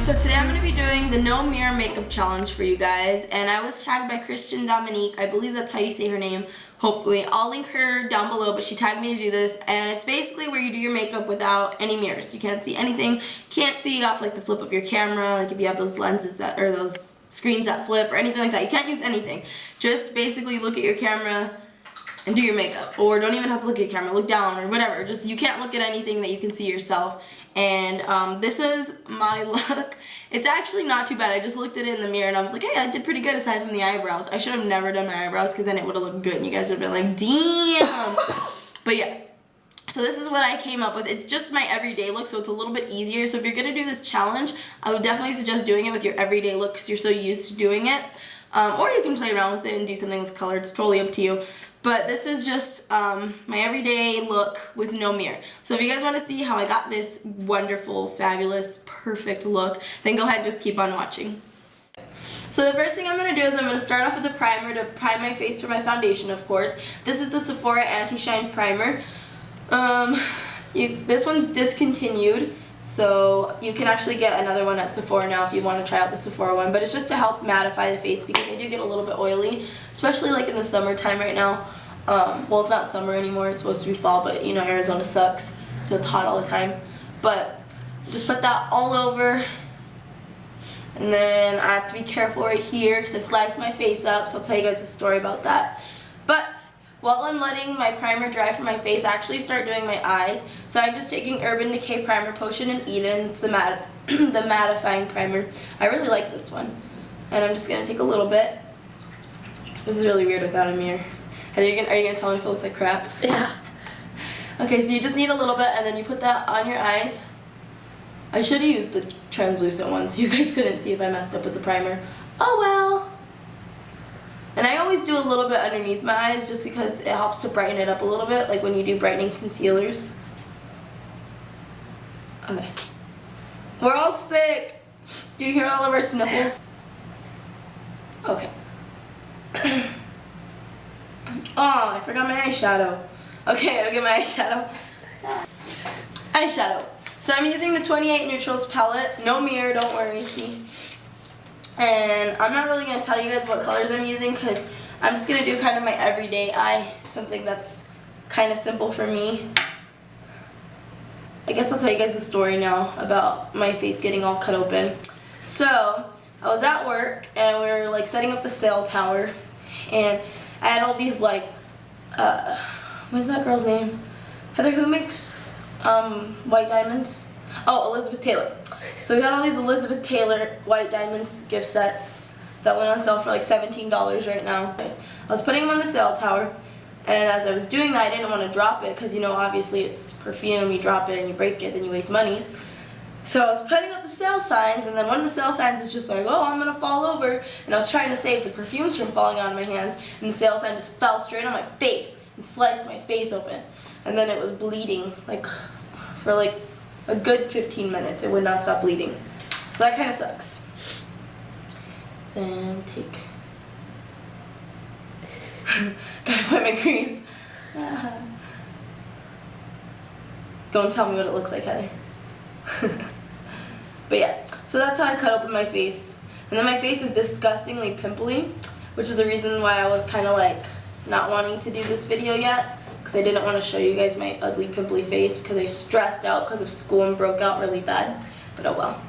So today I'm going to be doing the no mirror makeup challenge for you guys, and I was tagged by Christen Dominique. I believe that's how you say her name, hopefully. I'll link her down below, but she tagged me to do this, and it's basically where you do your makeup without any mirrors. You can't see anything, can't see off like the flip of your camera, like if you have those lenses that, or those screens that flip or anything like that. You can't use anything. Just basically look at your camera and do your makeup, or don't even have to look at your camera, look down or whatever. Just, you can't look at anything that you can see yourself. And this is my look. It's actually not too bad. I just looked at it in the mirror and I was like, hey, I did pretty good aside from the eyebrows. I should have never done my eyebrows because then it would have looked good and you guys would have been like, damn. But yeah, so this is what I came up with. It's just my everyday look, so it's a little bit easier. So if you're gonna do this challenge, I would definitely suggest doing it with your everyday look because you're so used to doing it. Or you can play around with it and do something with color. It's totally up to you. But this is just my everyday look with no mirror. So if you guys want to see how I got this wonderful, fabulous, perfect look, then go ahead and just keep on watching. So the first thing I'm going to do is I'm going to start off with the primer to prime my face for my foundation, of course. This is the Sephora Anti-Shine Primer. This one's discontinued, so you can actually get another one at Sephora now if you want to try out the Sephora one. But it's just to help mattify the face because I do get a little bit oily, especially like in the summertime right now. Well, it's not summer anymore, it's supposed to be fall, but you know, Arizona sucks, so it's hot all the time. But just put that all over, and then I have to be careful right here because I sliced my face up, so I'll tell you guys a story about that. But while I'm letting my primer dry for my face, I actually start doing my eyes. So I'm just taking Urban Decay Primer Potion and Eden. It's the the mattifying primer. I really like this one, and I'm just gonna take a little bit. This is really weird without a mirror. Are you gonna tell me if it looks like crap? Yeah. Okay, so you just need a little bit, and then you put that on your eyes. I should have used the translucent one so you guys couldn't see if I messed up with the primer. Oh well. And I always do a little bit underneath my eyes just because it helps to brighten it up a little bit, like when you do brightening concealers. Okay. We're all sick. Do you hear all of our sniffles? Okay. Oh, I forgot my eyeshadow. Okay, I'll get my eyeshadow. Eyeshadow. So I'm using the 28 Neutrals palette. No mirror, don't worry. And I'm not really going to tell you guys what colors I'm using because I'm just going to do kind of my everyday eye. Something that's kind of simple for me. I guess I'll tell you guys the story now about my face getting all cut open. So I was at work and we were like setting up the sail tower. And I had all these like, what's that girl's name? Heather, who makes white diamonds? Oh, Elizabeth Taylor. So we had all these Elizabeth Taylor white diamonds gift sets that went on sale for like $17 right now. I was putting them on the sail tower, and as I was doing that, I didn't want to drop it because, you know, obviously it's perfume, you drop it and you break it, then you waste money. So I was putting up the sale signs, and then one of the sale signs is just like, oh, I'm going to fall over. And I was trying to save the perfumes from falling out of my hands, and the sale sign just fell straight on my face and sliced my face open. And then it was bleeding, like, for like a good 15 minutes. It would not stop bleeding. So that kind of sucks. Then take... Gotta find my crease. Don't tell me what it looks like, Heather. But yeah, so that's how I cut open my face. And then my face is disgustingly pimply, which is the reason why I was kind of like not wanting to do this video yet, because I didn't want to show you guys my ugly pimply face because I stressed out because of school and broke out really bad. But oh well.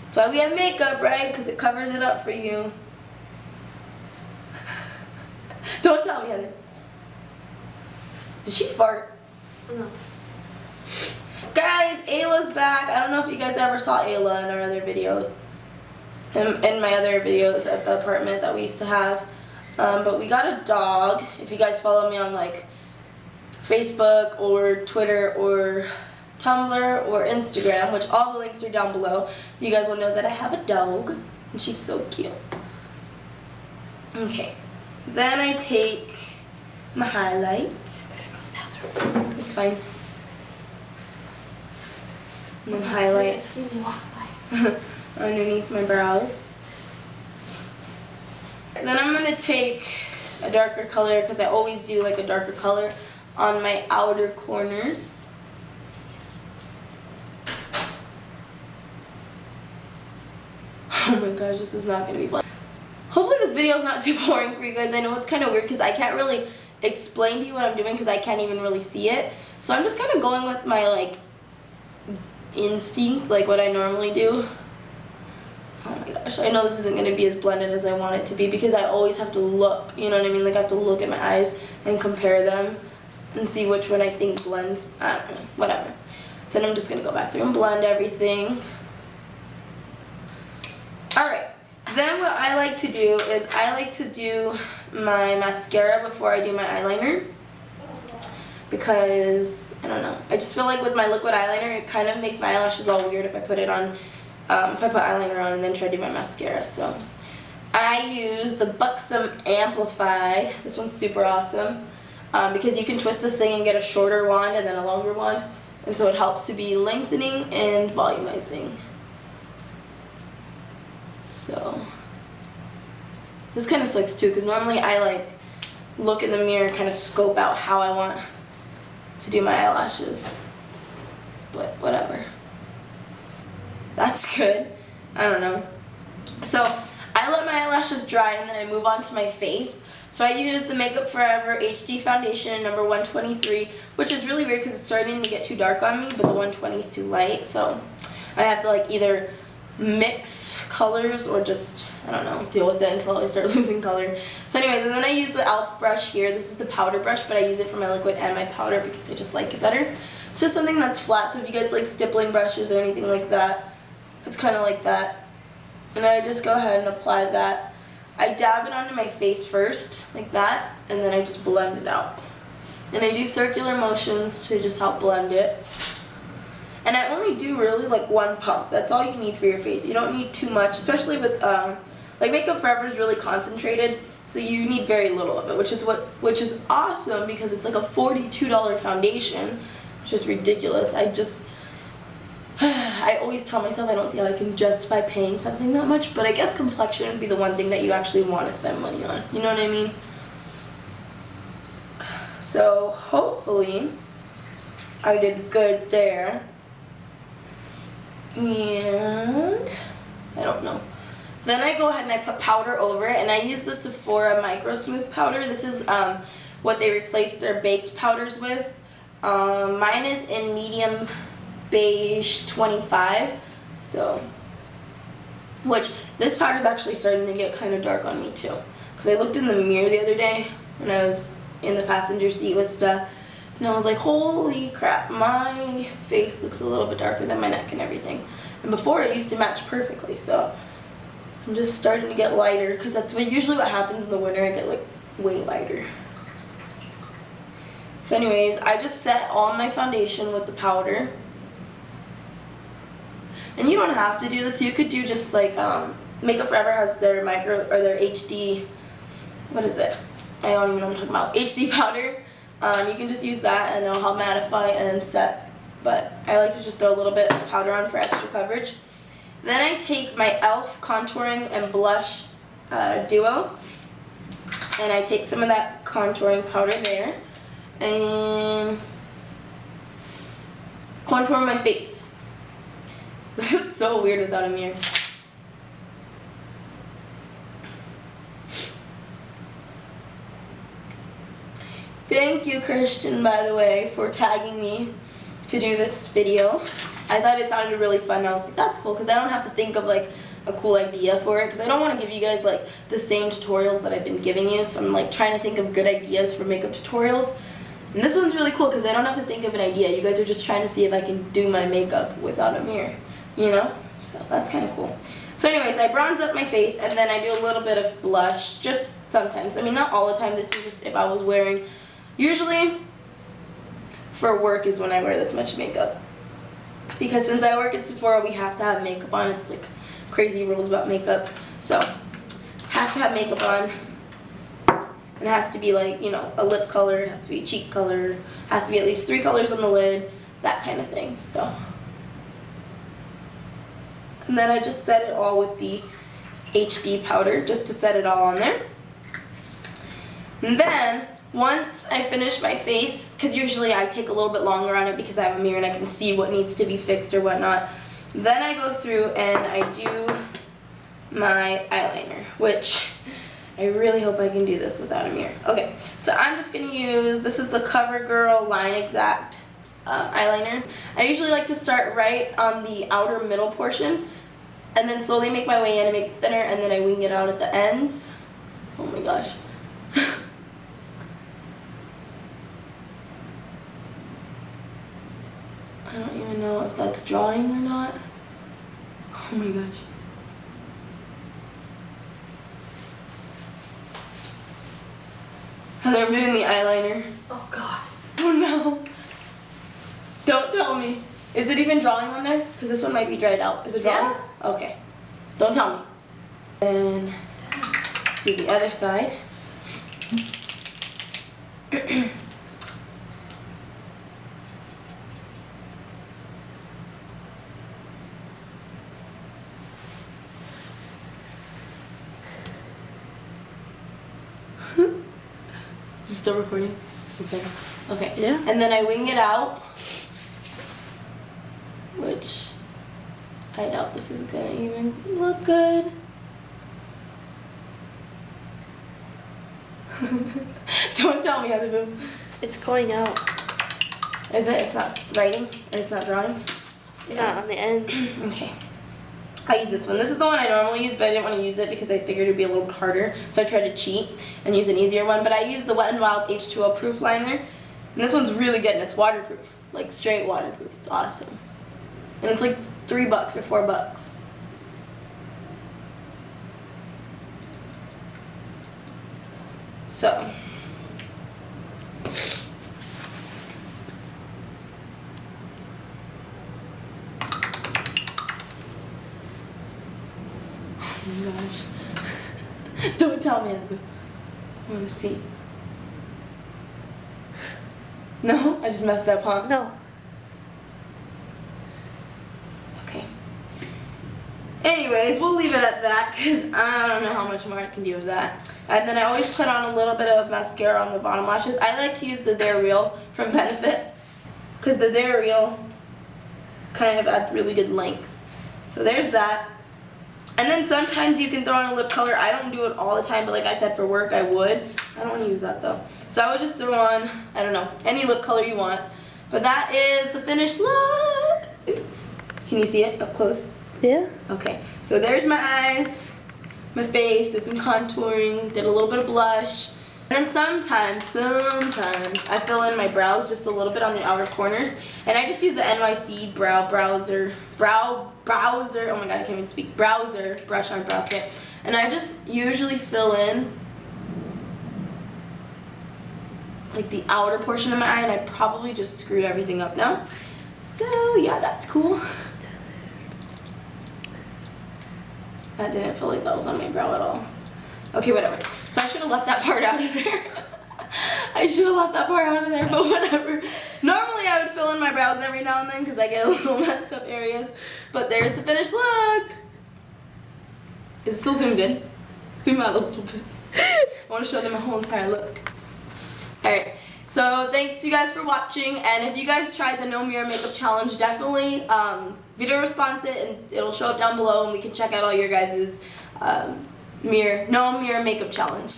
That's why we have makeup, right? Because it covers it up for you. Don't tell me, Heather. Did she fart? No. Guys, Ayla's back. I don't know if you guys ever saw Ayla in our other video. In my other videos at the apartment that we used to have. But we got a dog. If you guys follow me on like Facebook or Twitter or Tumblr or Instagram, which all the links are down below, you guys will know that I have a dog. And she's so cute. Okay. Then I take my highlight. It's fine. And then highlight underneath my brows. Then I'm going to take a darker color because I always do like a darker color on my outer corners. Oh my gosh, this is not gonna be fun. Hopefully this video is not too boring for you guys. I know it's kind of weird because I can't really explain to you what I'm doing because I can't even really see it. So I'm just kind of going with my like instinct, like what I normally do. Oh my gosh, I know this isn't going to be as blended as I want it to be because I always have to look, you know what I mean? Like I have to look at my eyes and compare them and see which one I think blends. I don't know, whatever. Then I'm just going to go back through and blend everything. Alright, then what I like to do is I like to do my mascara before I do my eyeliner. Because, I don't know, I just feel like with my liquid eyeliner, it kind of makes my eyelashes all weird if I put it on, if I put eyeliner on and then try to do my mascara. So, I use the Buxom Amplified. This one's super awesome because you can twist this thing and get a shorter wand and then a longer wand. And so it helps to be lengthening and volumizing. So, this kind of sucks too because normally I like look in the mirror and kind of scope out how I want to do my eyelashes, but whatever. That's good. I don't know. So I let my eyelashes dry and then I move on to my face. So I use the Makeup Forever HD foundation number 123, which is really weird because it's starting to get too dark on me, but the 120 is too light. So I have to like either mix colors or just, I don't know, deal with it until I start losing color. So anyways, and then I use the e.l.f. brush here. This is the powder brush, but I use it for my liquid and my powder because I just like it better. It's just something that's flat, so if you guys like stippling brushes or anything like that, it's kind of like that. And I just go ahead and apply that. I dab it onto my face first, like that, and then I just blend it out. And I do circular motions to just help blend it. And I only do really like one pump. That's all you need for your face. You don't need too much, especially with like Makeup Forever is really concentrated, so you need very little of it, which is awesome because it's like a $42 foundation, which is ridiculous. I always tell myself I don't see how I can justify paying something that much, but I guess complexion would be the one thing that you actually want to spend money on. You know what I mean? So hopefully I did good there. And I don't know. Then I go ahead and I put powder over it, and I use the Sephora Micro Smooth powder. This is what they replaced their baked powders with. Mine is in medium beige 25, so, which this powder is actually starting to get kind of dark on me too. Because I looked in the mirror the other day when I was in the passenger seat with stuff, and I was like, holy crap, my face looks a little bit darker than my neck and everything. And before it used to match perfectly, so I'm just starting to get lighter because that's usually what happens in the winter. I get like way lighter. So anyways, I just set on my foundation with the powder. And you don't have to do this. You could do just like Makeup Forever has their their HD, what is it? I don't even know what I'm talking about. HD powder. You can just use that and it'll help mattify and set. But I like to just throw a little bit of powder on for extra coverage. Then I take my e.l.f. contouring and blush duo, and I take some of that contouring powder there and contour my face. This is so weird without a mirror. Thank you, Christen, by the way, for tagging me to do this video. I thought it sounded really fun, and I was like, that's cool, because I don't have to think of like a cool idea for it, because I don't want to give you guys like the same tutorials that I've been giving you, so I'm like trying to think of good ideas for makeup tutorials. And this one's really cool because I don't have to think of an idea. You guys are just trying to see if I can do my makeup without a mirror, you know? So that's kind of cool. So anyways, I bronze up my face, and then I do a little bit of blush, just sometimes. I mean, not all the time. This is just if I was wearing, usually for work is when I wear this much makeup. Because since I work at Sephora, we have to have makeup on. It's like crazy rules about makeup. So, have to have makeup on. And it has to be like, you know, a lip color, it has to be a cheek color, it has to be at least 3 colors on the lid, that kind of thing. So, and then I just set it all with the HD powder, just to set it all on there. And then, once I finish my face, because usually I take a little bit longer on it because I have a mirror and I can see what needs to be fixed or whatnot, then I go through and I do my eyeliner, which I really hope I can do this without a mirror. Okay, so I'm just gonna use, this is the CoverGirl Line Exact eyeliner. I usually like to start right on the outer middle portion and then slowly make my way in and make it thinner, and then I wing it out at the ends. Oh my gosh. I don't even know if that's drawing or not. Oh my gosh. Heather, I'm doing the eyeliner. Oh God. Oh no. Don't tell me. Is it even drawing on there? Because this one might be dried out. Is it drawing? Yeah. Okay. Don't tell me. Then do the other side. Is it still recording? Okay. Okay. Yeah. And then I wing it out, which I doubt this is gonna even look good. Don't tell me, Heather Boo. It's going out. Is it? It's not writing? Or it's not drawing? Not on the end. Okay. I use this one. This is the one I normally use, but I didn't want to use it because I figured it'd be a little bit harder. So I tried to cheat and use an easier one. But I use the Wet n Wild H2O proof liner. And this one's really good, and it's waterproof. Like straight waterproof. It's awesome. And it's like $3 or $4. So. Oh my gosh. Don't tell me, Annabelle. I want to see. No? I just messed up, huh? No. Okay. Anyways, we'll leave it at that because I don't know how much more I can do with that. And then I always put on a little bit of mascara on the bottom lashes. I like to use the They're Real from Benefit because the They're Real kind of adds really good length. So there's that. And then sometimes you can throw on a lip color. I don't do it all the time, but like I said, for work I would. I don't want to use that though. So I would just throw on, I don't know, any lip color you want. But that is the finished look. Ooh. Can you see it up close? Yeah. Okay, so there's my eyes, my face, did some contouring, did a little bit of blush. And then sometimes I fill in my brows just a little bit on the outer corners. And I just use the NYC browser, oh my god, I can't even speak, browser brush on brow kit. And I just usually fill in like the outer portion of my eye, and I probably just screwed everything up now. So yeah, that's cool. That didn't feel like that was on my brow at all. Okay, whatever. So I should have left that part out of there. I should have left that part out of there, but whatever. Normally I would fill in my brows every now and then because I get a little messed up areas. But there's the finished look. Is it still zoomed in? Zoom out a little bit. I want to show them my whole entire look. Alright, so thanks you guys for watching. And if you guys tried the No Mirror Makeup Challenge, definitely video response it and it'll show up down below and we can check out all your guys' no mirror makeup challenge.